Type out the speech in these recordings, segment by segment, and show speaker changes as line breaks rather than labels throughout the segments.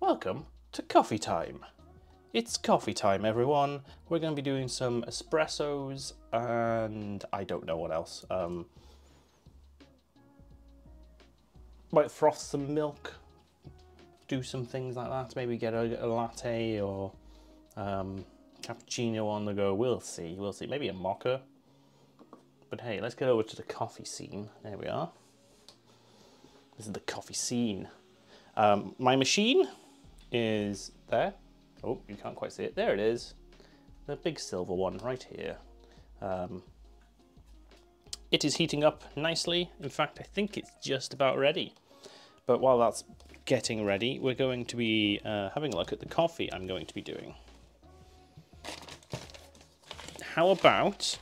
Welcome to coffee time. It's coffee time, everyone. We're going to be doing some espressos and I don't know what else. Might froth some milk, do some things like that. Maybe get a latte or cappuccino on the go. We'll see. We'll see. Maybe a mocha. But hey, let's get over to the coffee scene. There we are. This is the coffee scene. My machine is there. Oh, you can't quite see it. There it is. The big silver one right here. It is heating up nicely. In fact, I think it's just about ready. But while that's getting ready, we're going to be having a look at the coffee I'm going to be doing. How about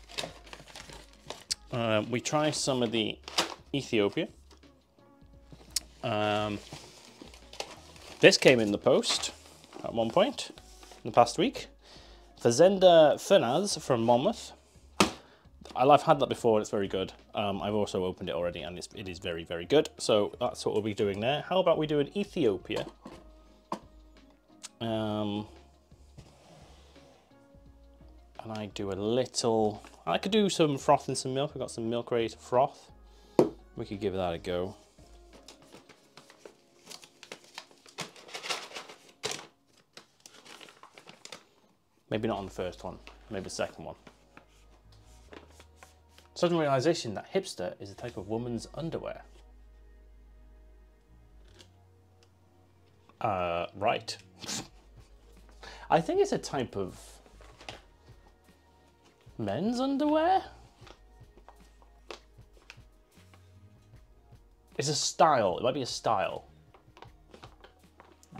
we try some of the Ethiopia. This came in the post at one point in the past week. Fazenda Fernaz from Monmouth. I've had that before, it's very good. I've also opened it already and it is very, very good. So that's what we'll be doing there. How about we do an Ethiopia? And I do a little, I could do some froth and some milk. I've got some milk ready to froth. We could give that a go. Maybe not on the first one, maybe the second one. Sudden realization that hipster is a type of woman's underwear. Right. I think it's a type of men's underwear? It's a style, it might be a style.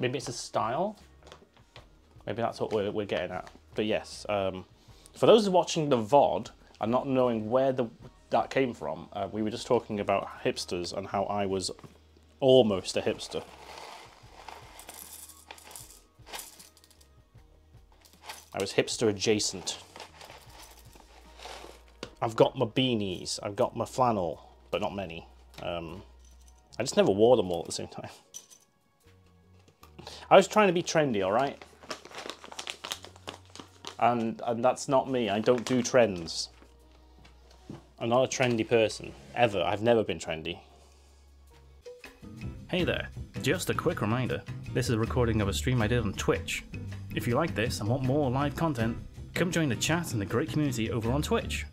Maybe it's a style? Maybe that's what we're getting at. But yes, for those watching the VOD and not knowing where that came from, we were just talking about hipsters and how I was almost a hipster. I was hipster adjacent. I've got my beanies, I've got my flannel, but not many. I just never wore them all at the same time. I was trying to be trendy, all right? And that's not me. I don't do trends. I'm not a trendy person, ever. I've never been trendy. Hey there, just a quick reminder. This is a recording of a stream I did on Twitch. If you like this and want more live content, come join the chat and the great community over on Twitch.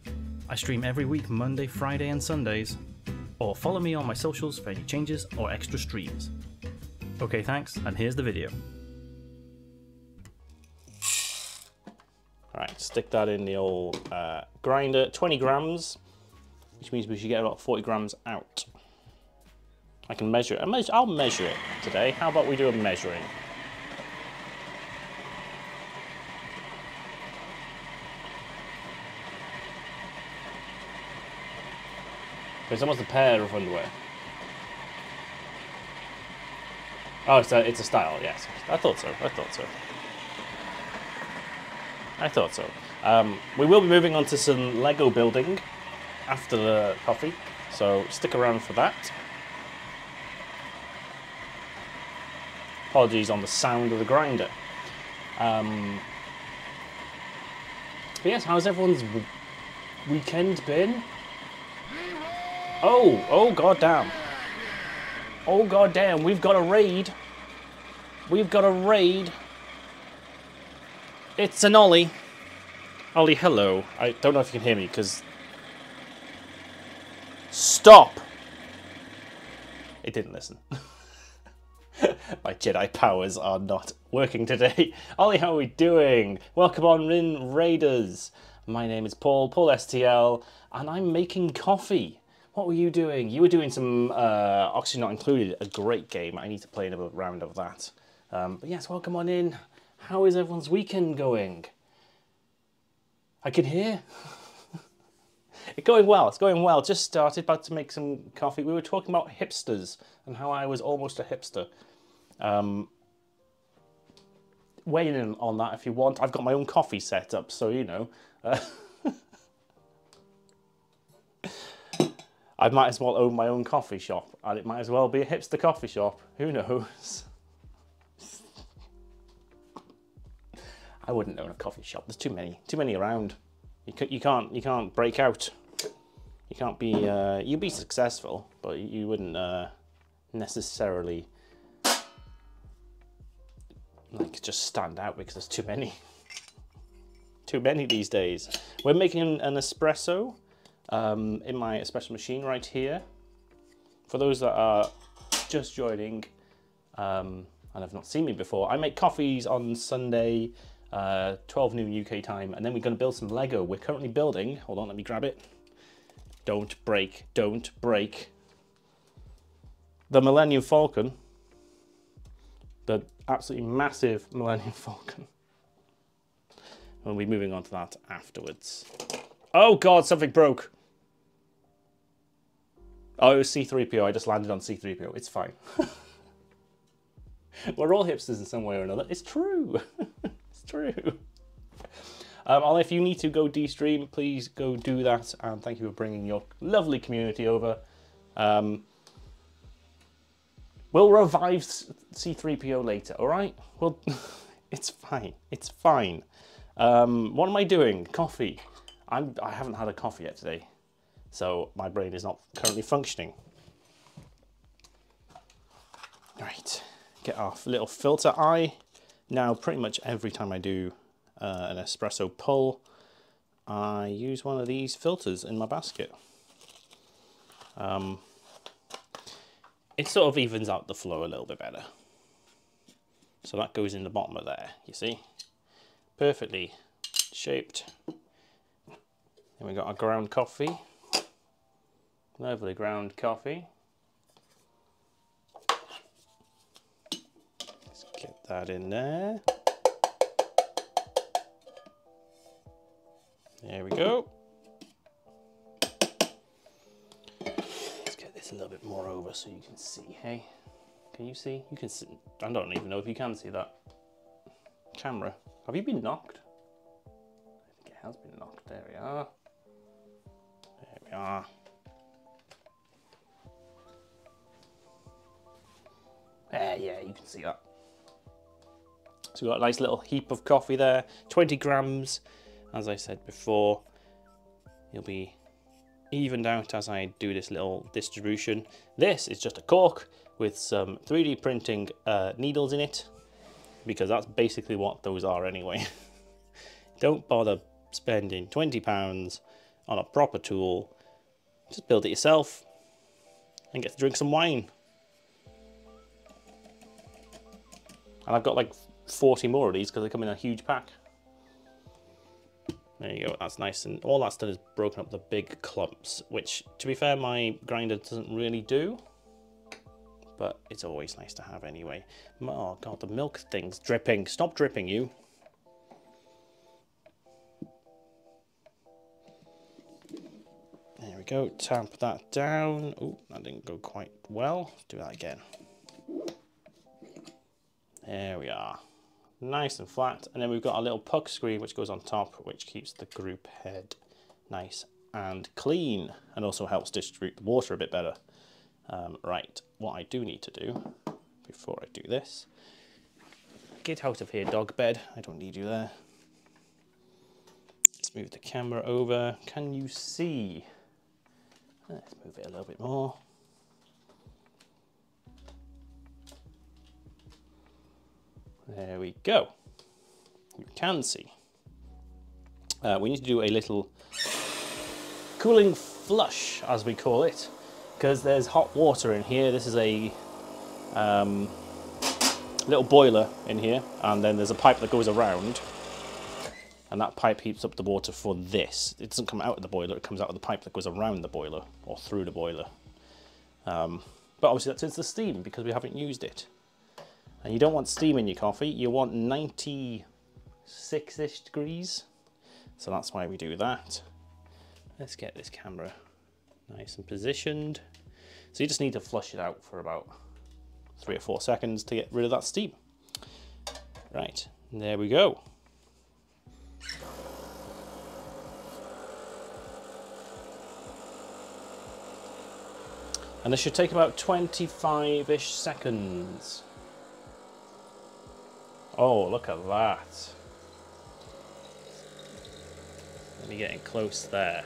I stream every week Monday, Friday and Sundays. Or follow me on my socials for any changes or extra streams. Okay, thanks, and here's the video. Alright, stick that in the old grinder. 20 grams, which means we should get about 40 grams out. I can measure it. I'll measure it today. How about we do a measuring? It's almost a pair of underwear. Oh, it's a style, yes. I thought so. We will be moving on to some Lego building after the coffee, so stick around for that. Apologies on the sound of the grinder. But yes, how's everyone's weekend been? Oh goddamn. Oh goddamn, we've got a raid. It's an Ollie. Ollie, hello. I don't know if you can hear me, because... Stop! It didn't listen. My Jedi powers are not working today. Ollie, how are we doing? Welcome on in, Raiders. My name is Paul STL, and I'm making coffee. What were you doing? You were doing some Oxygen Not Included, a great game. I need to play another round of that. But yes, welcome on in. How is everyone's weekend going? I can hear. It's going well. Just started, about to make some coffee. We were talking about hipsters and how I was almost a hipster. Weigh in on that if you want. I've got my own coffee set up, so you know. I might as well own my own coffee shop, and it might as well be a hipster coffee shop. Who knows? I wouldn't own a coffee shop. There's too many around. You can't break out. You can't be. You'd be successful, but you wouldn't necessarily like just stand out because there's too many. Too many these days. We're making an espresso in my espresso machine right here. For those that are just joining and have not seen me before, I make coffees on Sunday, 12 noon UK time, and then we're going to build some Lego. We're currently building, hold on, let me grab it. Don't break, don't break. The Millennium Falcon. The absolutely massive Millennium Falcon. We'll be moving on to that afterwards. Oh God, something broke. Oh, it was C3PO. I just landed on C3PO. It's fine. We're all hipsters in some way or another. It's true. It's true. Ollie, if you need to go de-stream, please go do that. And thank you for bringing your lovely community over. We'll revive C3PO later, all right? Well, it's fine. It's fine. What am I doing? Coffee. I haven't had a coffee yet today, so my brain is not currently functioning. Right, get our little filter eye. Now, pretty much every time I do an espresso pull, I use one of these filters in my basket. It sort of evens out the flow a little bit better. So that goes in the bottom of there, you see? Perfectly shaped. Then we got our ground coffee. Lovely ground coffee. Let's get that in there. There we go. Let's get this a little bit more over so you can see, hey? Can you see? You can see. I don't even know if you can see that. Camera. Have you been knocked? I think it has been knocked. There we are. There we are. Yeah, you can see that. So we've got a nice little heap of coffee there. 20 grams. As I said before, you'll be evened out as I do this little distribution. This is just a cork with some 3D printing needles in it, because that's basically what those are anyway. Don't bother spending £20 on a proper tool. Just build it yourself and get to drink some wine. And I've got like 40 more of these because they come in a huge pack. There you go, that's nice, and all that's done is broken up the big clumps, which, to be fair, my grinder doesn't really do. But it's always nice to have anyway. Oh God, the milk thing's dripping. Stop dripping, you. There we go, tamp that down. Oh, that didn't go quite well. Let's do that again. There we are. Nice and flat. And then we've got a little puck screen which goes on top, which keeps the group head nice and clean, and also helps distribute the water a bit better. Right, what I do need to do before I do this, get out of here, dog bed. I don't need you there. Let's move the camera over. Can you see? Let's move it a little bit more. There we go. You can see. We need to do a little cooling flush, as we call it, because there's hot water in here. This is a little boiler in here, and then there's a pipe that goes around, and that pipe heats up the water for this. It doesn't come out of the boiler, it comes out of the pipe that goes around the boiler, or through the boiler. But obviously that's the steam, because we haven't used it. And you don't want steam in your coffee, you want 96-ish degrees. So that's why we do that. Let's get this camera nice and positioned. So you just need to flush it out for about 3 or 4 seconds to get rid of that steam. Right, there we go. And this should take about 25-ish seconds. Oh, look at that. Let me getting close there.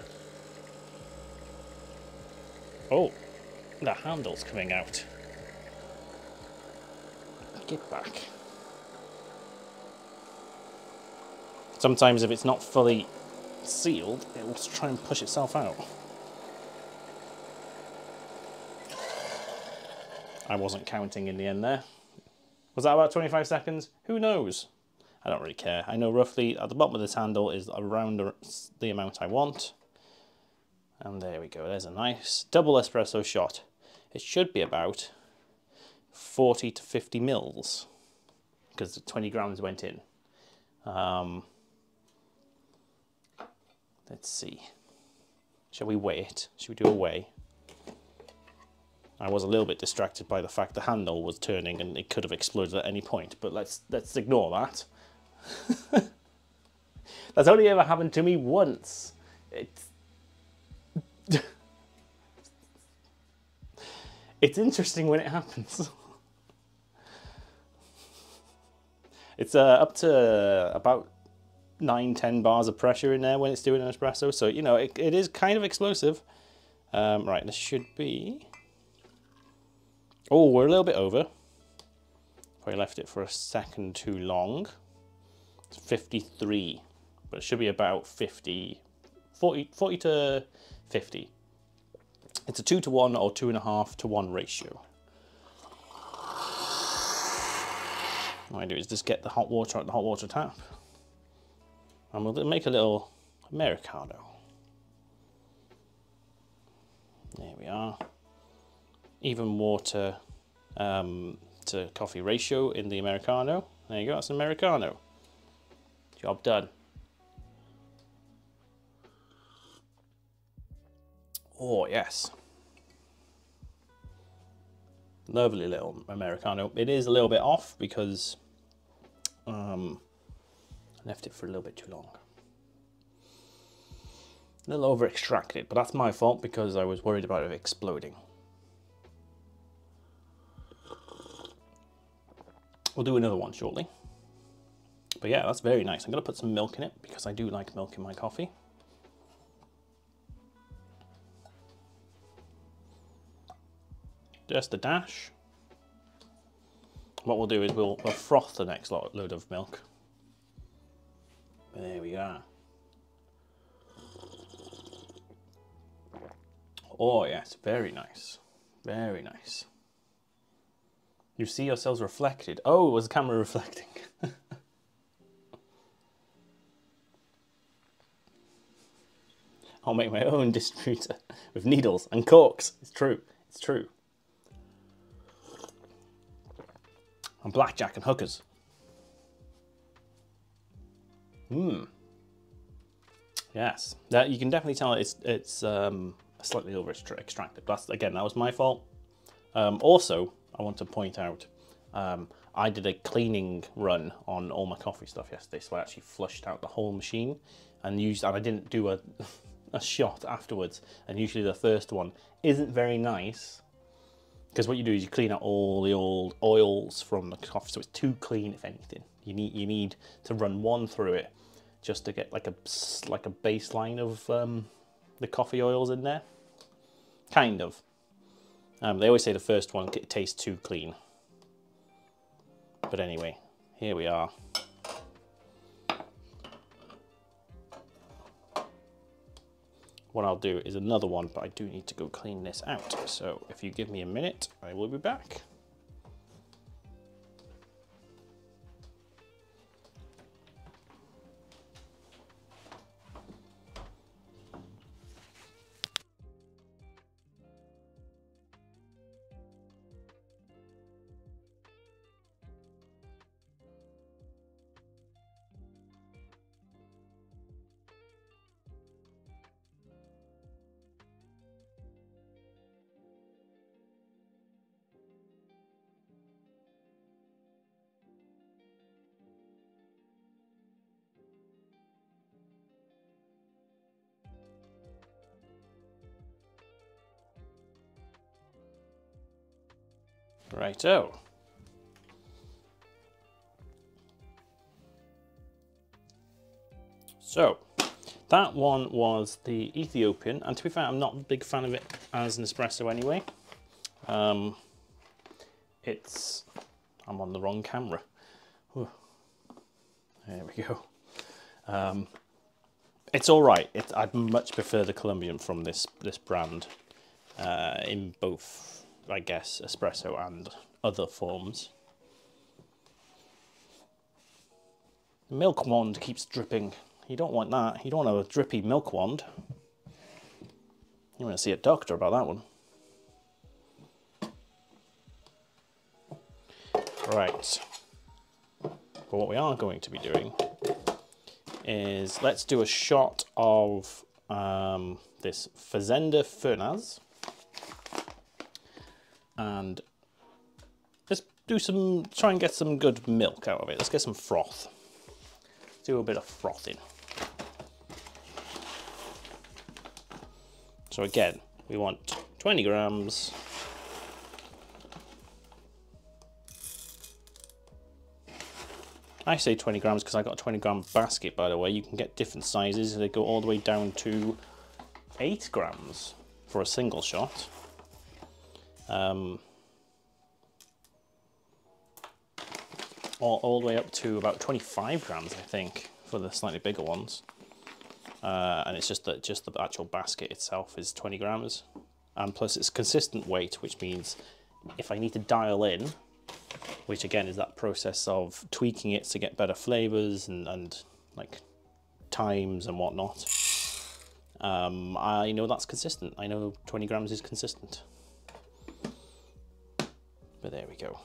Oh, the handle's coming out. Get back. Sometimes if it's not fully sealed, it will try and push itself out. I wasn't counting in the end there. Was that about 25 seconds? Who knows? I don't really care. I know roughly at the bottom of this handle is around the amount I want. And there we go. There's a nice double espresso shot. It should be about 40 to 50 mils because 20 grams went in. Let's see. Shall we weigh it? Should we do a weigh? I was a little bit distracted by the fact the handle was turning and it could have exploded at any point, but let's ignore that. That's only ever happened to me once. It's interesting when it happens. It's up to about 9-10 bars of pressure in there when it's doing an espresso, so you know it is kind of explosive. Right, this should be... Oh, we're a little bit over. Probably left it for a second too long. It's 53, but it should be about 40 to 50. It's a 2 to 1 or 2.5 to 1 ratio. What I do is just get the hot water out the hot water tap. And we'll make a little Americano. There we are. Even water to coffee ratio in the Americano. There you go, that's an Americano. Job done. Oh, yes. Lovely little Americano. It is a little bit off because I left it for a little bit too long. A little over extracted, but that's my fault because I was worried about it exploding. We'll do another one shortly. But yeah, that's very nice. I'm going to put some milk in it because I do like milk in my coffee. Just a dash. What we'll do is we'll froth the next load of milk. There we are. Oh yes, very nice. Very nice. You see yourselves reflected. Oh, it was the camera reflecting. I'll make my own distributor with needles and corks. It's true. It's true. And blackjack and hookers. Yes, that you can definitely tell it's slightly over extracted. That's, again, that was my fault. Also, I want to point out, I did a cleaning run on all my coffee stuff yesterday, so I actually flushed out the whole machine and I didn't do a shot afterwards. And usually the first one isn't very nice because what you do is you clean out all the old oils from the coffee, so it's too clean. If anything, you need to run one through it just to get like a baseline of the coffee oils in there, kind of. They always say the first one tastes too clean. But anyway, here we are. What I'll do is another one, but I do need to go clean this out. So if you give me a minute, I will be back. Righto. So, That one was the Ethiopian, and to be fair, I'm not a big fan of it as an espresso anyway. I'm on the wrong camera. Whew. There we go. It's all right. I'd much prefer the Colombian from this brand in both, I guess, espresso and other forms. The milk wand keeps dripping. You don't want that. You don't want a drippy milk wand. You want to see a doctor about that one. Right. But what we are going to be doing is let's do a shot of this Fazenda Fernaz, and let's do try and get some good milk out of it. Let's get some froth. Let's do a bit of frothing. So again, we want 20 grams. I say 20 grams because I got a 20 gram basket, by the way. You can get different sizes. They go all the way down to 8 grams for a single shot. All the way up to about 25 grams, I think, for the slightly bigger ones. And it's just that the actual basket itself is 20 grams. And plus it's consistent weight, which means if I need to dial in, which again is that process of tweaking it to get better flavors and like times and whatnot. I know that's consistent. I know 20 grams is consistent. But there we go.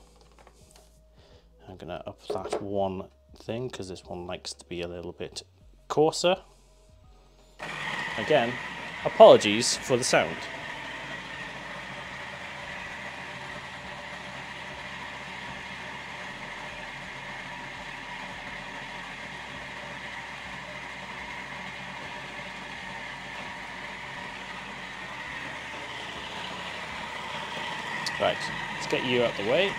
I'm gonna up that one thing because this one likes to be a little bit coarser. Again, apologies for the sound. Right, let's get you out the way.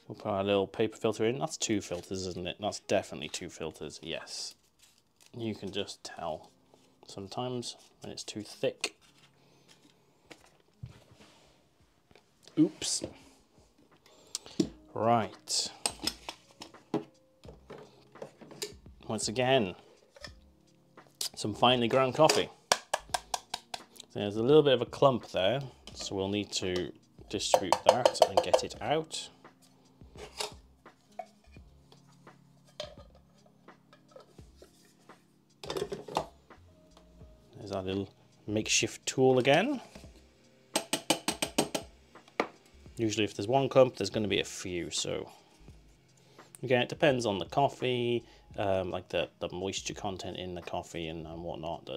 We'll put our little paper filter in. That's 2 filters, isn't it? That's definitely 2 filters, yes. You can just tell sometimes when it's too thick. Oops. Right. Once again, some finely ground coffee. There's a little bit of a clump there, so we'll need to distribute that and get it out. There's our little makeshift tool again. Usually if there's one clump, there's going to be a few, so again, it depends on the coffee, like the moisture content in the coffee and whatnot.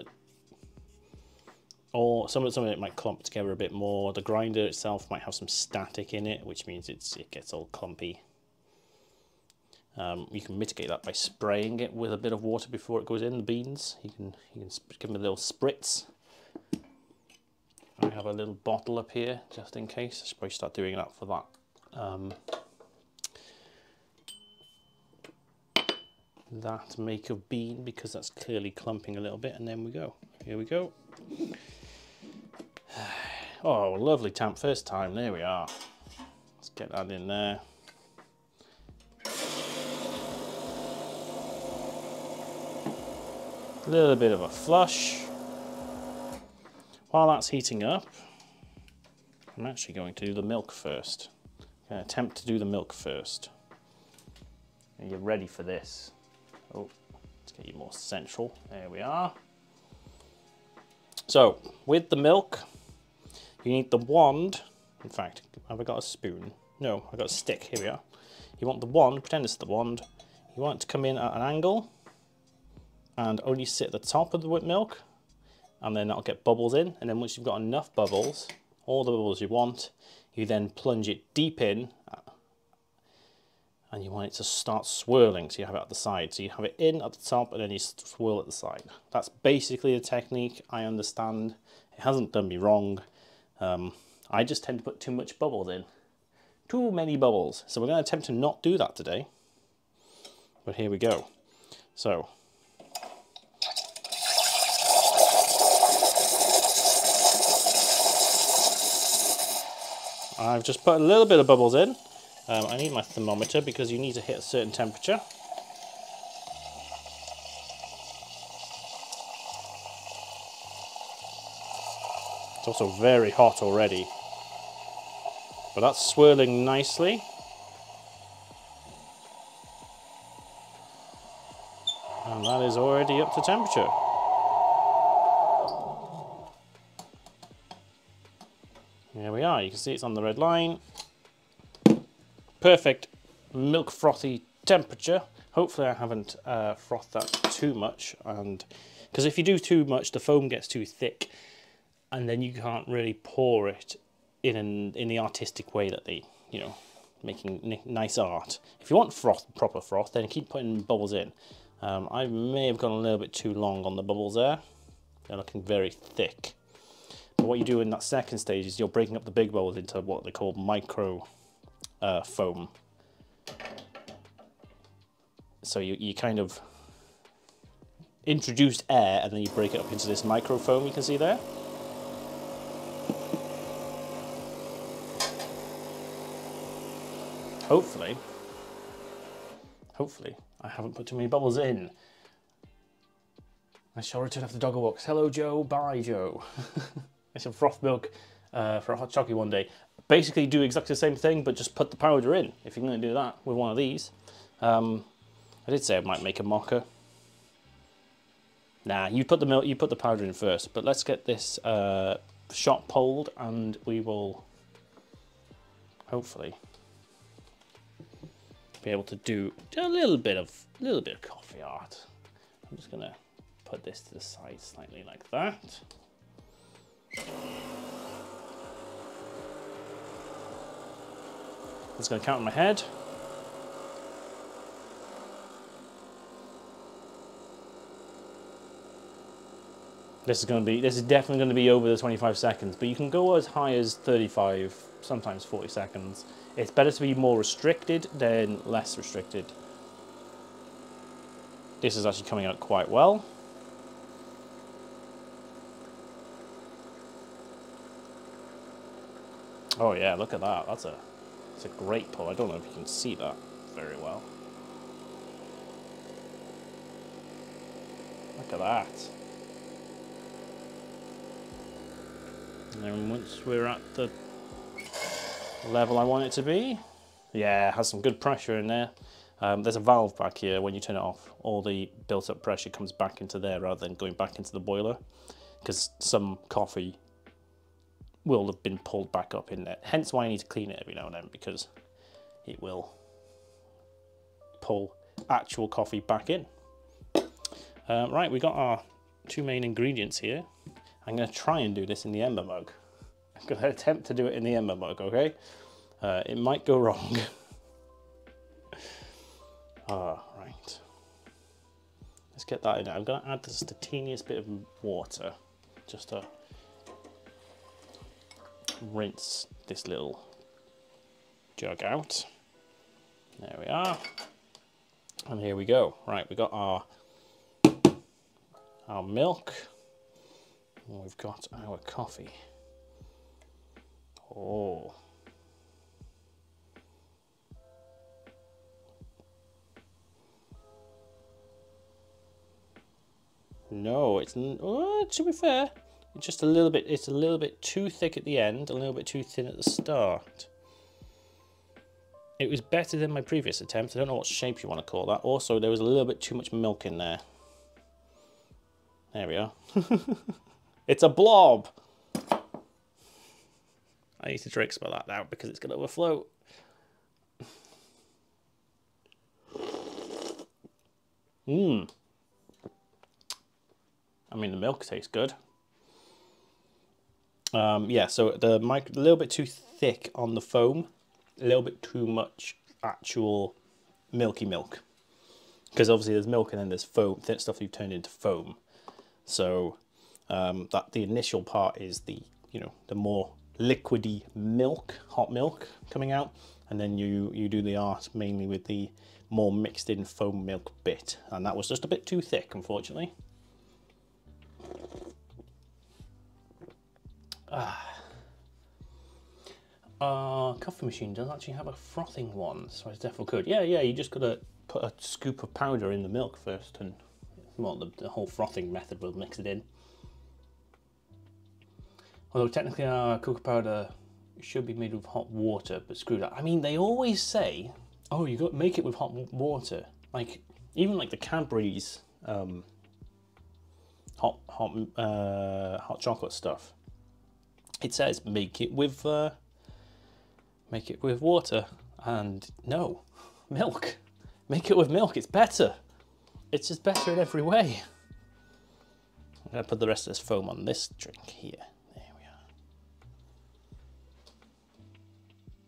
Or some of it might clump together a bit more. The grinder itself might have some static in it, which means it gets all clumpy. You can mitigate that by spraying it with a bit of water before it goes in the beans. You can give them a little spritz. I have a little bottle up here just in case. I should probably start doing that for that make of bean, because that's clearly clumping a little bit. And then we go. Here we go. Oh, lovely tamp first time. There we are. Let's get that in there. A little bit of a flush. While that's heating up, I'm actually going to do the milk first. I'm going to attempt to do the milk first. And you're ready for this. Oh, let's get you more central. There we are. So, with the milk, you need the wand. In fact, have I got a spoon? No, I've got a stick. Here we are. You want the wand, pretend it's the wand. You want it to come in at an angle and only sit at the top of the milk, and then that'll get bubbles in. And then once you've got enough bubbles, all the bubbles you want. You then plunge it deep in, and you want it to start swirling, so you have it at the side. So you have it in at the top, and then you swirl at the side. That's basically the technique. I understand. It hasn't done me wrong. I just tend to put too much bubbles in. Too many bubbles. So we're going to attempt to not do that today. But here we go. So I've just put a little bit of bubbles in. I need my thermometer because you need to hit a certain temperature. It's also very hot already. But that's swirling nicely. And that is already up to temperature. There we are, you can see it's on the red line. Perfect milk frothy temperature. Hopefully I haven't frothed that too much, and because if you do too much, the foam gets too thick, and then you can't really pour it in the artistic way that they, you know, making nice art. If you want proper froth, then keep putting bubbles in. I may have gone a little bit too long on the bubbles there. They're looking very thick. But what you do in that second stage is you're breaking up the big bubbles into what they call micro foam. So you kind of introduce air and then you break it up into this micro foam you can see there. Hopefully I haven't put too many bubbles in. I shall return after doggo walks. Hello Joe, bye Joe. I shall froth milk for a hot chocolate one day. Basically do exactly the same thing, but just put the powder in, if you're going to do that with one of these. I did say I might make a mocha. Nah, you put the powder in first, but let's get this shot pulled and we will hopefully be able to do a little bit of coffee art. I'm just gonna put this to the side slightly like that. It's gonna count in my head. This is definitely going to be over the 25 seconds, but you can go as high as 35, sometimes 40 seconds. It's better to be more restricted than less restricted. This is actually coming out quite well. Oh yeah, look at that. That's a great pull. I don't know if you can see that very well. Look at that. And then once we're at the level I want it to be, yeah, it has some good pressure in there. There's a valve back here. When you turn it off, all the built up pressure comes back into there rather than going back into the boiler, because some coffee will have been pulled back up in there. Hence why I need to clean it every now and then, because it will pull actual coffee back in. Right, we got our two main ingredients here. I'm going to try and do this in the Ember mug. I'm going to attempt to do it in the Ember mug, okay? It might go wrong. Right. Let's get that in. I'm going to add just the teeniest bit of water, just to rinse this little jug out. There we are. And here we go. Right, we got our milk. And we've got our coffee. Oh. No, it's to be fair, it's just a little bit. It's a little bit too thick at the end, a little bit too thin at the start. It was better than my previous attempt. I don't know what shape you want to call that. Also, there was a little bit too much milk in there. There we are. It's a blob. I need to drink some of that now because it's going to overflow. Mmm. I mean, the milk tastes good. Yeah, so the mic a little bit too thick on the foam, a little bit too much actual milky milk. Because obviously there's milk and then there's foam, thin stuff you've turned into foam. So that the initial part is the, you know, the more liquidy milk, hot milk coming out, and then you do the art mainly with the more mixed in foam milk bit, and that was just a bit too thick, unfortunately. Coffee machine does actually have a frothing one, so I definitely could. Yeah, you just gotta put a scoop of powder in the milk first, and well, the whole frothing method will mix it in. Although technically our cocoa powder should be made with hot water, but screw that. I mean, they always say, oh, you got to make it with hot water. Like, even like the Cadbury's hot chocolate stuff. It says make it with water, and no, milk. Make it with milk. It's better. It's just better in every way. I'm gonna put the rest of this foam on this drink here. There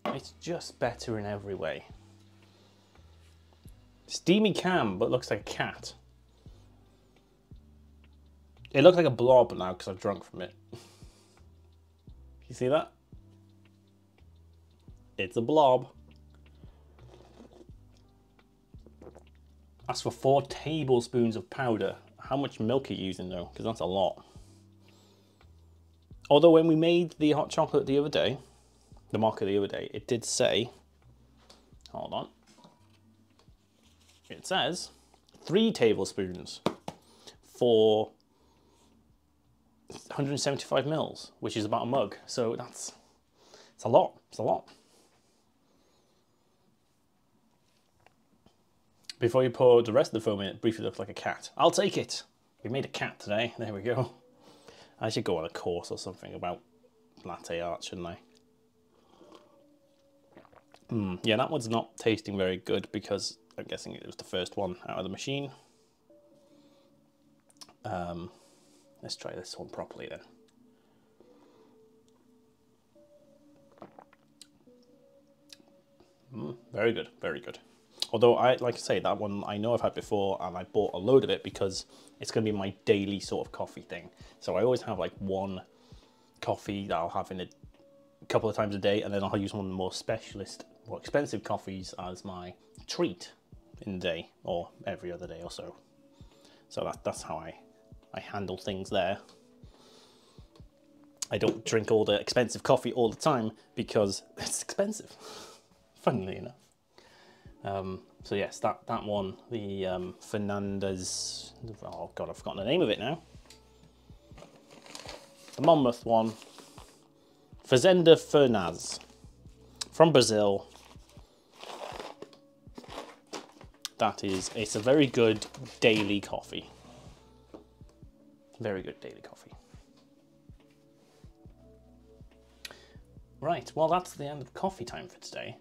we are. It's just better in every way. Steamy cam, but looks like a cat. It looks like a blob now because I've drunk from it. You see that? It's a blob. That's for 4 tablespoons of powder. How much milk are you using though? Because that's a lot. Although when we made the hot chocolate the other day, the mocha the other day, it did say, hold on. It says 3 tablespoons for 175 mils, which is about a mug. So it's a lot. It's a lot. Before you pour the rest of the foam in, it briefly looks like a cat. I'll take it. We made a cat today. There we go. I should go on a course or something about latte art, shouldn't I? Yeah, that one's not tasting very good because I'm guessing it was the first one out of the machine. Let's try this one properly then. Very good, very good. Although, like I say, that one I know I've had before, and I bought a load of it because it's going to be my daily sort of coffee thing. So I always have like one coffee that I'll have in a couple of times a day, and then I'll use one of the more specialist, more expensive coffees as my treat in the day, or every other day or so. So that's how I handle things there. I don't drink all the expensive coffee all the time because it's expensive, funnily enough. So yes, that one, the Fernandez, oh god, I've forgotten the name of it now. The Monmouth one, Fazenda Fernaz, from Brazil. It's a very good daily coffee. Very good daily coffee. Right, well that's the end of coffee time for today.